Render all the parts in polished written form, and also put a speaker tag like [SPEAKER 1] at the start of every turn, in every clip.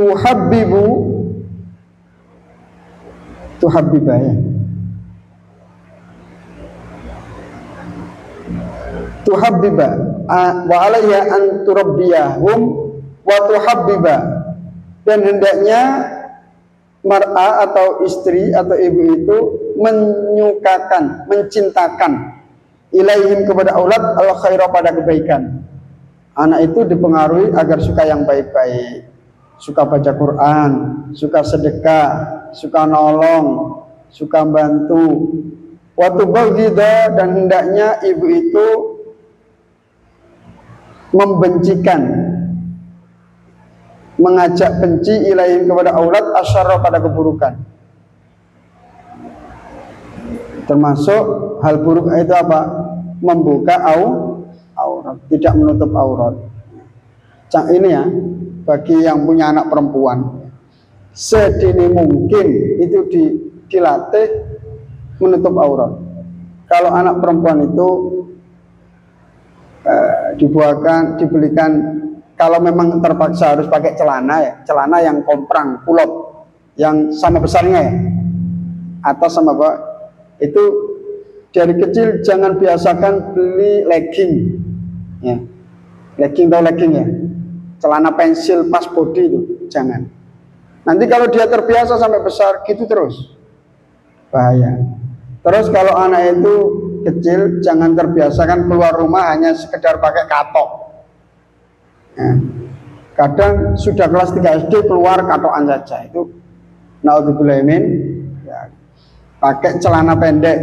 [SPEAKER 1] tuhabbibu, tuhabbiba ya, tuhabbiba wa alaiha an turabbiyahum wa tuhabbiba, dan hendaknya mar'a atau istri atau ibu itu menyukakan, mencintakan ilaihim kepada aulad al khaira pada kebaikan. Anak itu dipengaruhi agar suka yang baik-baik, suka baca Quran, suka sedekah, suka nolong, suka bantu. Waktu baghidha, dan hendaknya ibu itu membencikan, mengajak benci ilaihim kepada aulad asyarra pada keburukan. Termasuk hal buruk itu apa? Membuka aurat, tidak menutup aurat. Ini ya, bagi yang punya anak perempuan, sedini mungkin itu dilatih menutup aurat. Kalau anak perempuan itu dibelikan, kalau memang terpaksa harus pakai celana ya, celana yang komprang, kulot, yang sama besarnya ya, atas sama bawah, itu dari kecil jangan biasakan beli legging ya, legging atau legging ya, celana pensil pas body itu jangan. Nanti kalau dia terbiasa sampai besar gitu terus bahaya. Terus kalau anak itu kecil jangan terbiasakan keluar rumah hanya sekedar pakai katok ya. Kadang sudah kelas 3 SD keluar katokan saja, itu naudzubillah min ya. Pakai celana pendek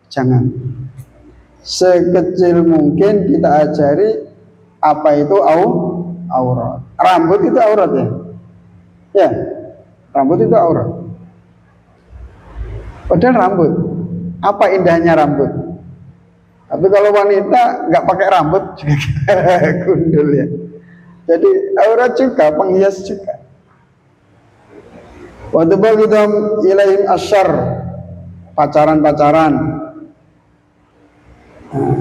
[SPEAKER 1] jangan. Sekecil mungkin kita ajari apa itu aurat. Rambut itu aurat ya? Ya, rambut itu aurat. Padahal rambut, apa indahnya rambut? Tapi kalau wanita nggak pakai rambut juga gundul ya. Jadi aurat juga, penghias juga. Waktu bagitum ilaihim asyar, pacaran-pacaran. Nah,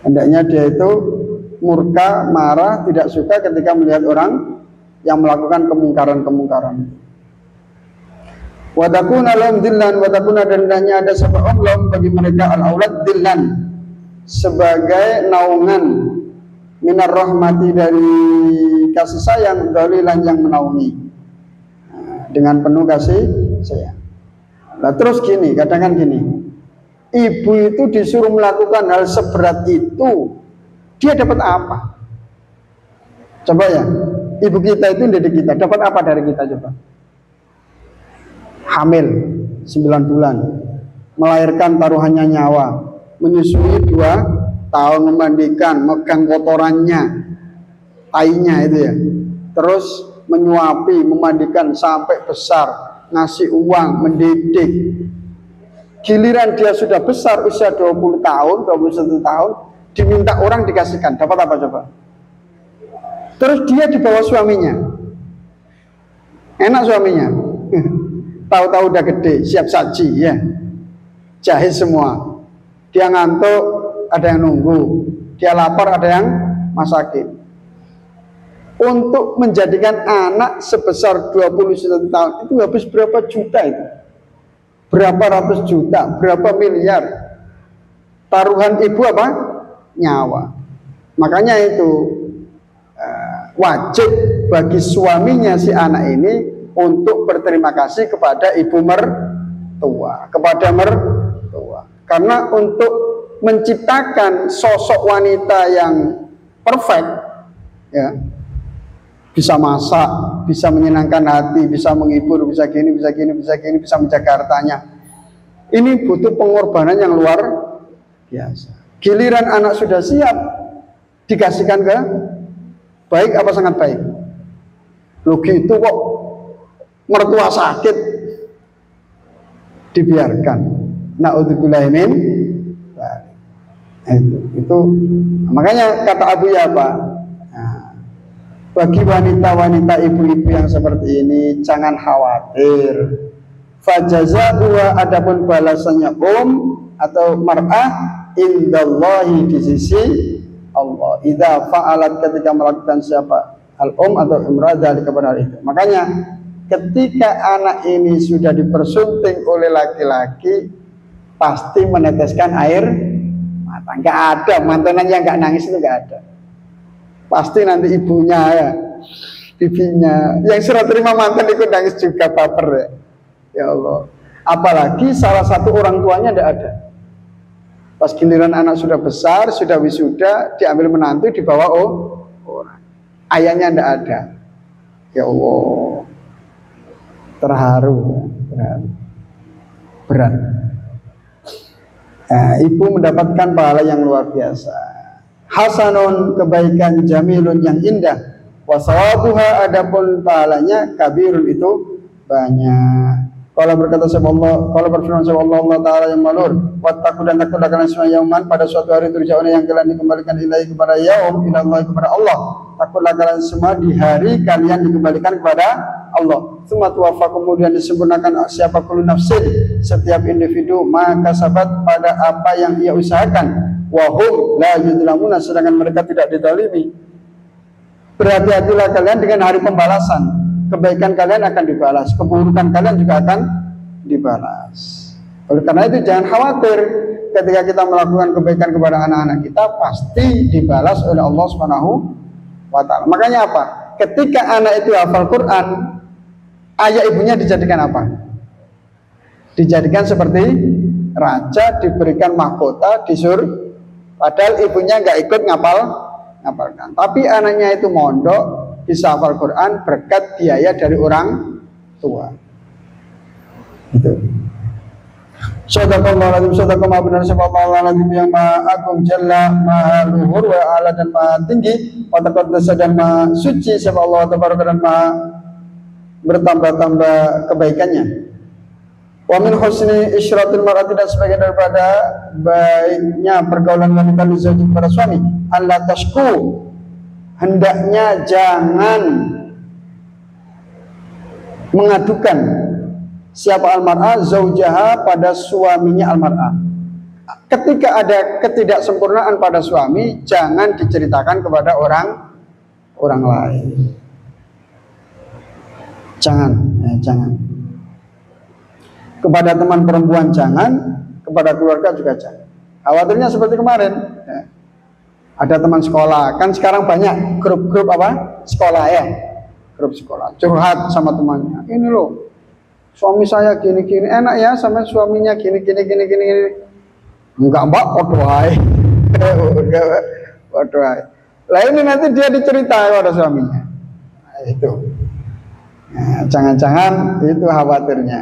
[SPEAKER 1] hendaknya dia itu murka, marah, tidak suka ketika melihat orang yang melakukan kemungkaran-kemungkaran. Watakuna lahum dillan, watakuna, dan hendaknya ada sebab lahum bagi mereka al-aulad dillan, sebagai naungan, minar rahmati, dari kasih sayang, dalilan yang menaungi, dengan penuh kasih sayang. Nah terus gini, kadang-kadang gini, ibu itu disuruh melakukan hal seberat itu, dia dapat apa? Coba ya, ibu kita itu didik kita, dapat apa dari kita coba? Hamil 9 bulan, melahirkan taruhannya nyawa, menyusui 2 tahun, memandikan, megang kotorannya, tainya itu ya, terus menyuapi, memandikan sampai besar, ngasih uang, mendidik. Giliran dia sudah besar, usia 20 tahun, 21 tahun, diminta orang dikasihkan, dapat apa coba? Terus dia di bawah suaminya, enak suaminya. Tahu-tahu udah gede, siap saji ya, jahit semua. Dia ngantuk, ada yang nunggu. Dia lapar, ada yang masakin. Untuk menjadikan anak sebesar 21 tahun itu habis berapa juta itu? Berapa ratus juta, berapa miliar. Taruhan ibu apa? Nyawa. Makanya itu wajib bagi suaminya si anak ini untuk berterima kasih kepada ibu mertua, kepada mertua. Karena untuk menciptakan sosok wanita yang perfect ya, bisa masak, bisa menyenangkan hati, bisa menghibur, bisa gini, bisa gini, bisa gini, bisa menjaga hartanya. Ini butuh pengorbanan yang luar biasa. Giliran anak sudah siap, dikasihkan ke baik apa sangat baik. Loh gitu kok, mertua sakit dibiarkan. Na'udzubillah min. Itu makanya kata Abu Yaba, bagi wanita-wanita ibu-ibu yang seperti ini jangan khawatir. Fajazaa'uha, adapun balasannya atau mar'ah indallahi, di sisi Allah. Idza fa'alat, ketika melakukan siapa al-um atau imrah dzalika pada hal itu. Makanya ketika anak ini sudah dipersunting oleh laki-laki, pasti meneteskan air mata. Nggak ada mantenan yang nggak nangis, itu nggak ada. Pasti nanti ibunya ya, bibinya yang serah terima mantan ikut nangis juga, baper ya. Ya Allah. Apalagi salah satu orang tuanya tidak ada. Pas giliran anak sudah besar, sudah wisuda, diambil menantu, dibawa orang. Ayahnya tidak ada. Ya Allah. Terharu. Berat. Nah, ibu mendapatkan pahala yang luar biasa. Hasanun, kebaikan, jamilun, yang indah. Wasawabuha, adapun pahalanya kabirun, itu banyak. Kalau berkata Allah, kalau berfirman Allah, Allah Ta'ala yang malur, wattaqu, dan takutlah kalian semua yauman, pada suatu hari turja'una yang kalian dikembalikan ilahi, kepada yaum, ilallah, kepada Allah. Takutlah kalian semua di hari kalian dikembalikan kepada Allah. Tsumma tuwaffa, kemudian disempurnakan siapa kullu nafsin, setiap individu, maka sabat pada apa yang ia usahakan. Wa hum la yudlamuna, sedangkan mereka tidak dizalimi. Berhati-hatilah kalian dengan hari pembalasan. Kebaikan kalian akan dibalas, keburukan kalian juga akan dibalas. Oleh karena itu jangan khawatir, ketika kita melakukan kebaikan kepada anak-anak kita, pasti dibalas oleh Allah Subhanahu wa Ta'ala. Makanya apa? Ketika anak itu hafal Quran, ayah ibunya dijadikan apa? Dijadikan seperti raja, diberikan mahkota, disuruh, padahal ibunya nggak ikut ngapalkan. Tapi anaknya itu mondok, bisa hafal Quran berkat biaya dari orang tua. Itu. Sadaqallahul azim, sadaqallahu benar subhanallah azim yang maha agung, jalla, maha luhur, wa ala, dan maha tinggi, wa taqaddasa, dan maha suci, subhanallah tabaraka, dan maha bertambah-tambah kebaikannya. Wa min husni isyratil mar'ati, dan sebagian daripada baiknya pergaulan wanita li zawji kepada suami, alla tashku, hendaknya jangan mengadukan siapa almar'ah zaujaha pada suaminya almar'ah. Ketika ada ketidaksempurnaan pada suami, jangan diceritakan kepada orang lain. Jangan. Kepada teman perempuan jangan, kepada keluarga juga jangan. Khawatirnya seperti kemarin. Ya. Ada teman sekolah, kan sekarang banyak grup-grup apa? Sekolah ya. Grup sekolah. Curhat sama temannya. Ini loh, suami saya gini-gini, enak ya sama suaminya gini. Enggak, Mbak, podohai. Podohai. Lah ini nanti dia diceritain pada suaminya. Nah, itu. Nah, jangan-jangan itu khawatirnya.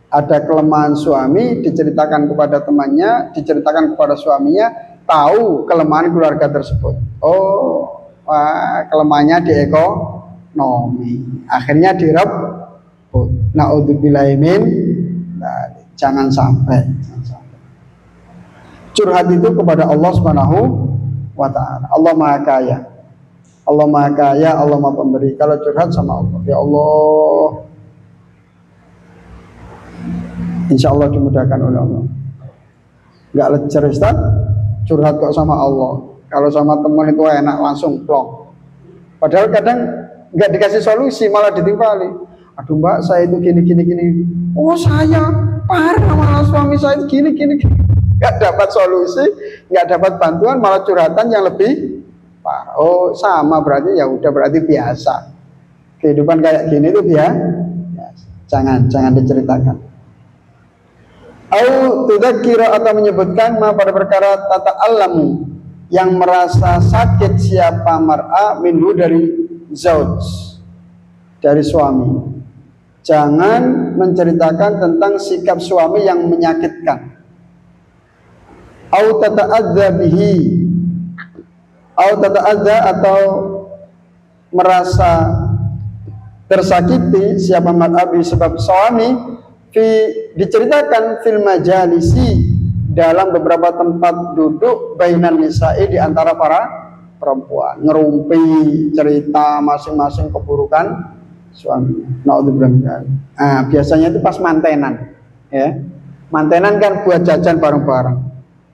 [SPEAKER 1] Ada kelemahan suami diceritakan kepada temannya, diceritakan kepada suaminya, tahu kelemahan keluarga tersebut. Oh, kelemahannya di ekonomi. Akhirnya direbut. Naudzubillahi min dzalik. Jangan sampai. Curhat itu kepada Allah Subhanahu wa Ta'ala. Allah Maha Kaya. Allah Maha Kaya, Allah Maha Pemberi. Kalau curhat sama Allah, ya Allah, insya Allah dimudahkan oleh Allah. Nggak lecer, Ustaz, curhat kok sama Allah. Kalau sama teman itu enak, langsung plong. Padahal kadang nggak dikasih solusi, malah ditimpali. Aduh Mbak, saya itu gini. Oh saya parah, malah suami saya gini. Nggak dapat solusi, nggak dapat bantuan, malah curhatan yang lebih parah. Oh sama, berarti ya udah, berarti biasa. Kehidupan kayak gini itu biasa. Jangan diceritakan. Au tudzakira, atau menyebutkan ma pada perkara tata alamu, yang merasa sakit siapa mar'a minhu dari zauj, dari suami. Jangan menceritakan tentang sikap suami yang menyakitkan. Au tata'adza bihi, au tata'adza, atau merasa tersakiti siapa mar'a bi sebab suami, diceritakan fil majalisi, dalam beberapa tempat duduk, bainan nisa'i, di antara para perempuan, ngerumpi cerita masing-masing keburukan suaminya. Naudzubillah. Nah, biasanya itu pas mantenan, ya. Mantenan kan buat jajan bareng-bareng.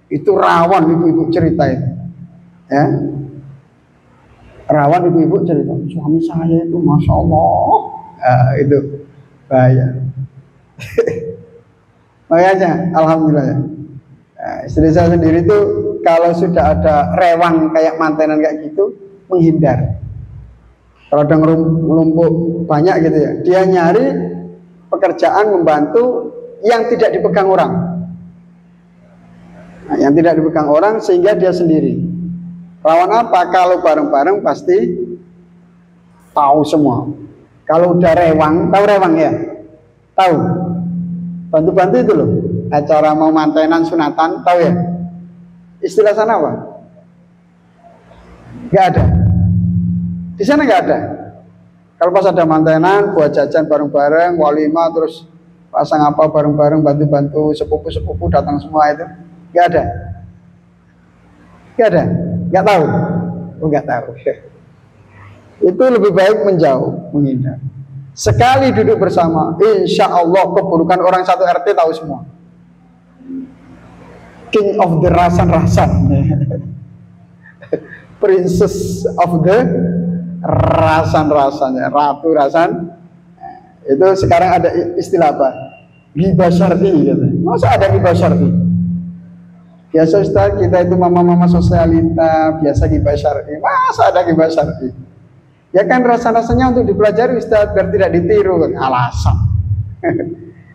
[SPEAKER 1] Itu rawan ibu-ibu cerita itu. Ya. Rawan ibu-ibu cerita, suami saya itu Masya Allah, itu bahaya. Makanya Alhamdulillah ya. Istri saya sendiri tuh kalau sudah ada rewang kayak mantenan kayak gitu, menghindar. Kalau ada ngelumpuk banyak gitu ya, dia nyari pekerjaan membantu yang tidak dipegang orang. Nah, yang tidak dipegang orang sehingga dia sendiri. Rawan apa? Kalau bareng-bareng pasti tahu semua. Kalau udah rewang, tahu rewang ya? Tahu. Bantu-bantu itu loh. Acara mau mantenan sunatan, tahu ya? Istilah sana apa? Gak ada. Di sana gak ada. Kalau pas ada mantenan, buat jajan bareng-bareng, walimah, terus pasang apa bareng-bareng, bantu-bantu, sepupu-sepupu datang semua itu, gak ada. Gak ada. Gak tahu. Oh, gak tahu. Itu lebih baik menjauh, menghindar. Sekali duduk bersama, insya Allah keburukan orang satu RT tahu semua. King of the rasan-rasan, Princess of the rasan-rasan, Ratu Rasan. Itu sekarang ada istilah apa? Ghibah syar'i gitu. Masa ada ghibah syar'i? Biasa Ustaz, kita itu mama-mama sosialita, biasa ghibah syar'i. Masa ada ghibah syar'i? Ya kan rasa-rasanya untuk dipelajari Ustaz, biar tidak ditiru. Alasan.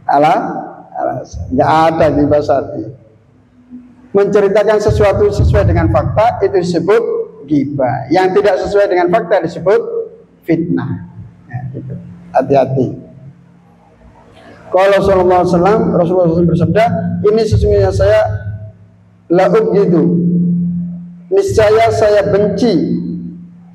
[SPEAKER 1] Alasan. Nggak ada ghibah syar'i. Menceritakan sesuatu sesuai dengan fakta, itu disebut ghibah. Yang tidak sesuai dengan fakta disebut fitnah. Ya, gitu. Hati-hati. Kalau Rasulullah SAW bersabda, ini sesungguhnya saya la'ub gitu, niscaya saya benci,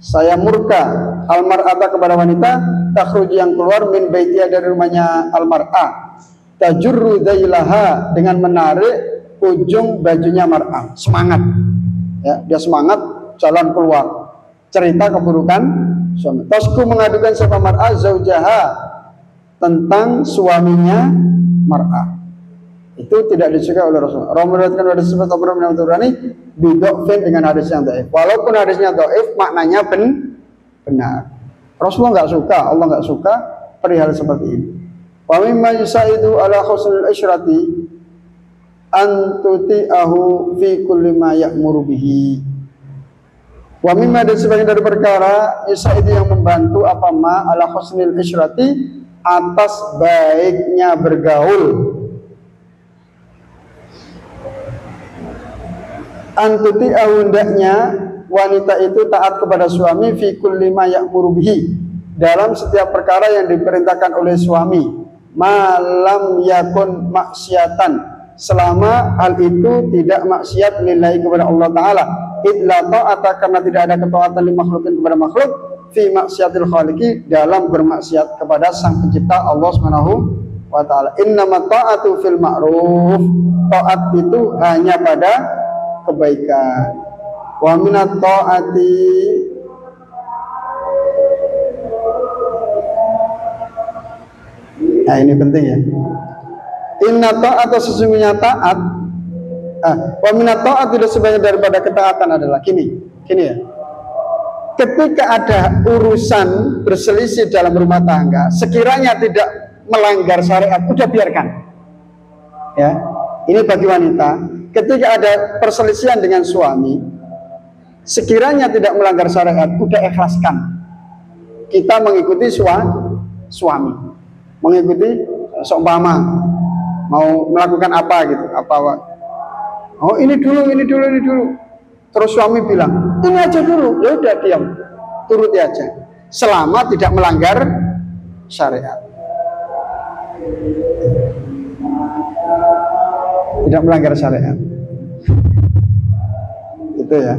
[SPEAKER 1] saya murka almar'ata kepada wanita takhruj yang keluar min baitiha dari rumahnya almar'ah tajurru dhailaha dengan menarik ujung bajunya mar'ah. Semangat ya, dia semangat jalan keluar, cerita keburukan suami. Tasku mengadukan siapa mar'ah zaujaha, tentang suaminya mar'ah. Itu tidak disukai oleh Rasulullah. Meriwayatkan hadis sebut Umar bin Abdurrani bid'ofin dengan hadis yang dhaif. Walaupun hadisnya dhaif, maknanya benar. Rasulullah nggak suka, Allah nggak suka perihal seperti ini. Wa mimma yusaidu ala husnul isyrati an tuti'ahu fi kulli ma ya'muru bihi. Wa mimma, dan sebagian dari perkara yusaidu yang membantu apa ma ala husnul isyrati, atas baiknya bergaul, antuti hendaknya wanita itu taat kepada suami fi kulli ma ya'muru bihi, dalam setiap perkara yang diperintahkan oleh suami, malam yakun maksiatan, selama hal itu tidak maksiat lillahi kepada Allah Ta'ala, idla ta'ata, karena tidak ada ketaatan li makhlukin kepada makhluk, fi maksiatil khaliqi, dalam bermaksiat kepada sang pencipta Allah Subhanahu wa Ta'ala. Innama ta'atu fil ma'ruf, taat itu hanya pada kebaikan. Wa minat ta'ati, nah ini penting ya. Inna ta'ata, sesungguhnya taat, wa minat ta'at, tidak sebanyak daripada ketaatan adalah gini ya. Ketika ada urusan berselisih dalam rumah tangga, sekiranya tidak melanggar syariat, udah biarkan. Ya, ini bagi wanita. Ketika ada perselisihan dengan suami, sekiranya tidak melanggar syariat, udah ikhlaskan. Kita mengikuti suami, mengikuti seumpama mau melakukan apa gitu, oh ini dulu. Terus suami bilang, ini aja dulu, ya udah diam, turuti aja, selama tidak melanggar syariat. Tidak melanggar syariat. Itu ya.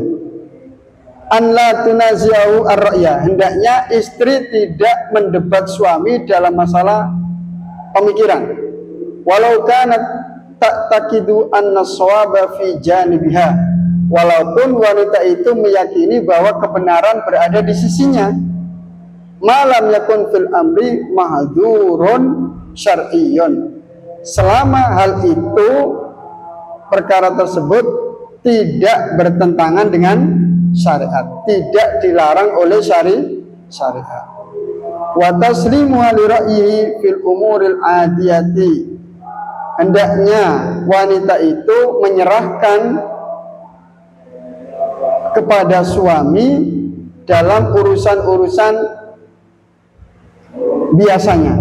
[SPEAKER 1] An la tunazi'u ar-ra'ya, hendaknya istri tidak mendebat suami dalam masalah pemikiran. Walau kanat ta'taqidu anna shawaba fi janibiha, walaupun wanita itu meyakini bahwa kebenaran berada di sisinya. Malam yakun fil amri mahdhurun syar'iyyun, selama hal itu, perkara tersebut tidak bertentangan dengan syariat, tidak dilarang oleh syariat. Wa taslimu li ra'yihi fil umuril adiyati, hendaknya wanita itu menyerahkan kepada suami dalam urusan-urusan biasanya,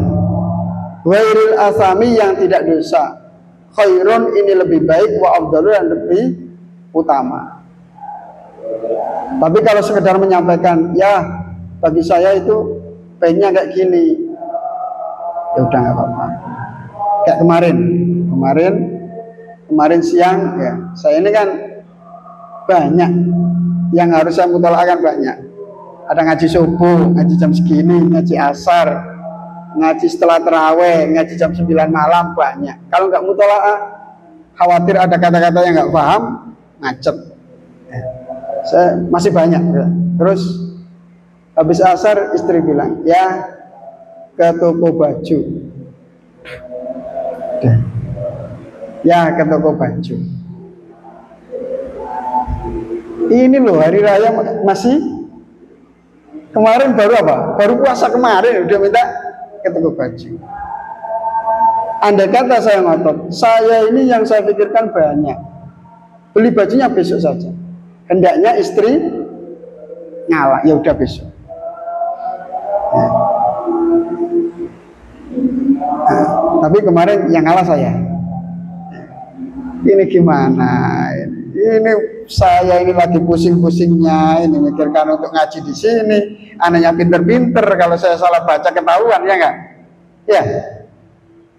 [SPEAKER 1] ghairil asami, yang tidak dosa. Khairun, ini lebih baik, wa afdalu, dan lebih utama. Tapi kalau sekedar menyampaikan, ya bagi saya itu pengennya kayak gini, ya udah nggak apa-apa. Kayak kemarin siang, ya saya ini kan banyak yang harus saya mutolakkan, banyak. Ada ngaji subuh, ngaji jam segini, ngaji asar, ngaji setelah terawih, ngaji jam 9 malam, banyak. Kalau nggak mutolakah, khawatir ada kata-kata yang nggak paham, ngacet. Saya masih banyak. Terus habis asar istri bilang, ya ke toko baju. Ya ke toko baju. Ini loh hari raya masih kemarin, baru apa? Baru puasa kemarin udah minta ke toko baju. Andai kata saya ngotot, saya ini yang saya pikirkan banyak, beli bajunya besok saja. Hendaknya istri ngalah, ya udah besok. Tapi kemarin yang ngalah saya. Ini gimana? Ini saya ini lagi pusing-pusingnya, ini mikirkan untuk ngaji di sini. Anaknya pinter-pinter, kalau saya salah baca ketahuan, ya enggak? Ya.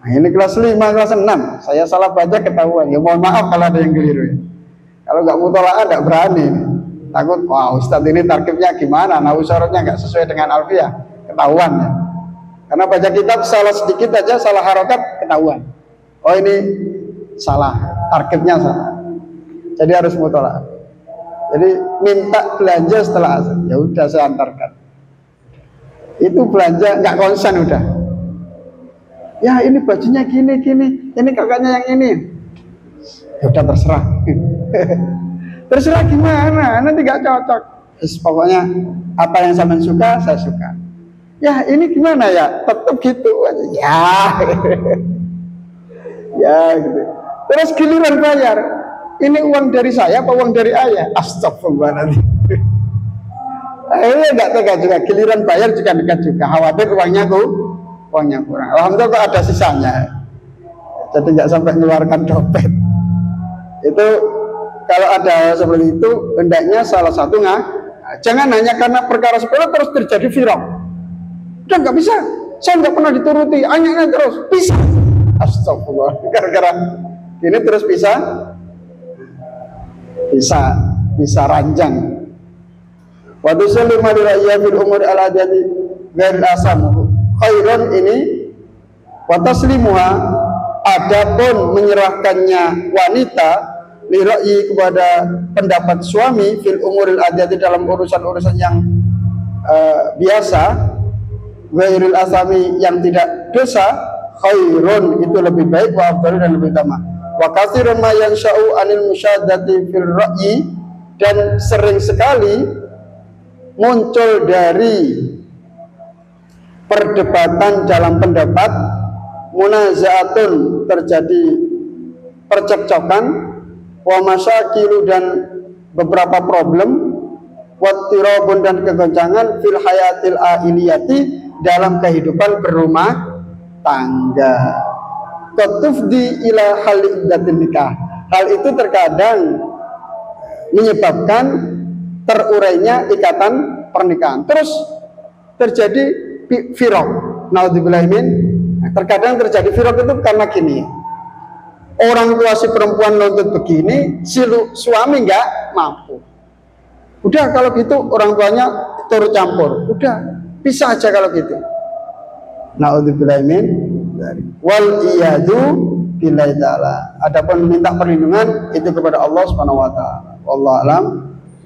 [SPEAKER 1] Nah, ini kelas 5, kelas 6, saya salah baca ketahuan. Ya mohon maaf kalau ada yang keliru. Kalau nggak mutola'ah nggak berani. Takut, wah Ustadz ini tarkibnya gimana? Nah, syaratnya nggak sesuai dengan alfiah, ketahuan ya. Karena baca kitab salah sedikit aja, salah harokat, ketahuan. Oh ini salah, tarkibnya salah. Jadi harus mutola'ah. Jadi minta belanja setelah asar, ya udah saya antarkan. Itu belanja nggak konsen udah. Ya ini bajunya gini, ini kakaknya yang ini. Ya udah terserah. Terserah gimana? Nanti nggak cocok. Pokoknya apa yang sampean suka, saya suka. Ya ini gimana ya? Tetap gitu aja. Ya. Ya gitu. Terus giliran bayar. Ini uang dari saya apa uang dari ayah? Astagfirullahaladzim. Akhirnya nggak tega juga. Giliran bayar juga dekat juga. Khawatir uangnya kurang. Alhamdulillah kok ada sisanya. Jadi nggak sampai mengeluarkan dompet. Itu kalau ada seperti itu, hendaknya salah satu jangan hanya karena perkara sepele terus terjadi viral. Udah nggak bisa. Saya nggak pernah dituruti. Anaknya terus bisa. Astagfirullah. Gara-gara ini terus bisa ranjang. Waktu selima diraya fil umur al-adiyati ghair asam khairun, ini wa taslimuha, adapun menyerahkannya wanita lira'yi kepada pendapat suami fil umuril adiyati dalam urusan-urusan yang biasa, ghairil asami, yang tidak dosa, khairun, itu lebih baik, wa afdalu, dan lebih utama. Wa katsirun ma yansha'u anil musyaddati fil ra'yi, dan sering sekali muncul dari perdebatan dalam pendapat, munaza'atun, terjadi percekcokan, wa masyakilu, dan beberapa problem, wattirabun, dan kegoncangan, fil hayatil ailiyati, dalam kehidupan berumah tangga, qatufdi ila hal iddatin nikah. Hal itu terkadang menyebabkan terurainya ikatan pernikahan, terus terjadi firaq. Naudzubillahi min. Terkadang terjadi firaq itu karena gini, orang tua si perempuan nuntut begini, si suami nggak mampu. Udah kalau gitu orang tuanya turut campur, udah pisah aja kalau gitu. Naudzubillahi min. Wal iyadu billahi ta'ala. Adapun minta perlindungan itu kepada Allah Subhanahu wa taala. Wallahu alam.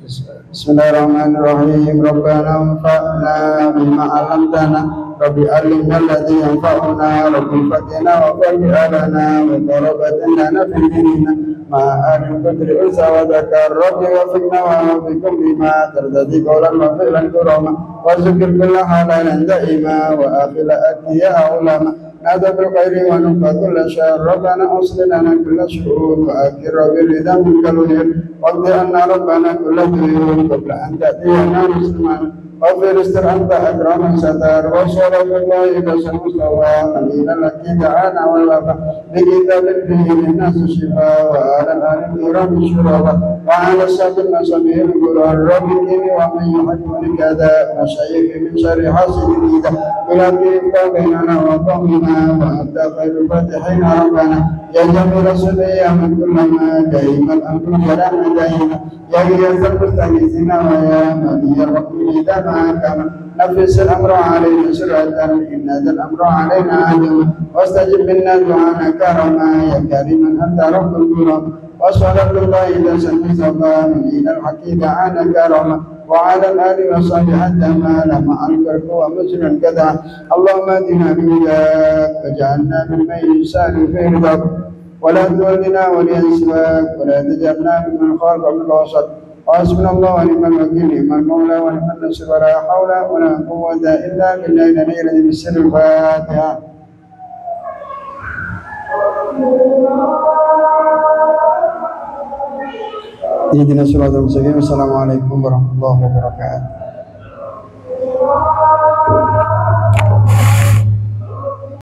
[SPEAKER 1] Bismillahirrahmanirrahim. Rabbana anfa'na bima 'allamtana Rabbi alimna alladhi yanfa'una Rabbi fatina wa qali alana wa darabatin lana fi dinina ma'adil qadri ursa wa dhakar Rabbi wa fikna wa fikum bima tardadi qawlan wa fi'lan kurama wa zikir kulla halalan da'ima wa akhila atiya ulama nada bil khairi wa nufa kulla syar Rabbana aslinana kulla syu'un wa akhir Rabbi ridha min kaluhir waqdi anna Rabbana kulla tuyun qabla an ta'tiyana musliman وفي رستر أنت أكرم ستار وصلاة الله بسم مستوى قليلا لك دعانا والوفا بكتاب فيه للناس شفاء وعلى الآل الكرام الشرفاء وعلى السبب المسامير القرآن ربكين ومن يحكم كذا مشايخ من شر حاسد إذا يلقيك بيننا وقومنا وأنت خير الفاتحين ربنا يا جميل صدي يا من كل ما دائم الأمر كلام دائما يا غياث المستغيثين ويا مالي الرحم إذا كما نفس الأمر علينا سرعة إن ذا الأمر علينا عجما واستجب منا دعانا كرما يا كريما أنت رب الكرم وصلاة الله إذا سمي صفا من إلى الحق دعانا كرما وعلى الآل وصحبه حتى ما لمع الكرك ومسرا كذا اللهم اهدنا بهداك وجعلنا ممن يسار في رضاك ولا تولنا وليا سواك ولا تجعلنا ممن خالف من وسط وحسبنا الله ونعم الوكيل نعم المولى ونعم النصير ولا حول ولا قوة إلا بالله العلي العظيم بالسر الفاتحة. اهدنا الصراط المستقيم. السلام عليكم ورحمة الله وبركاته.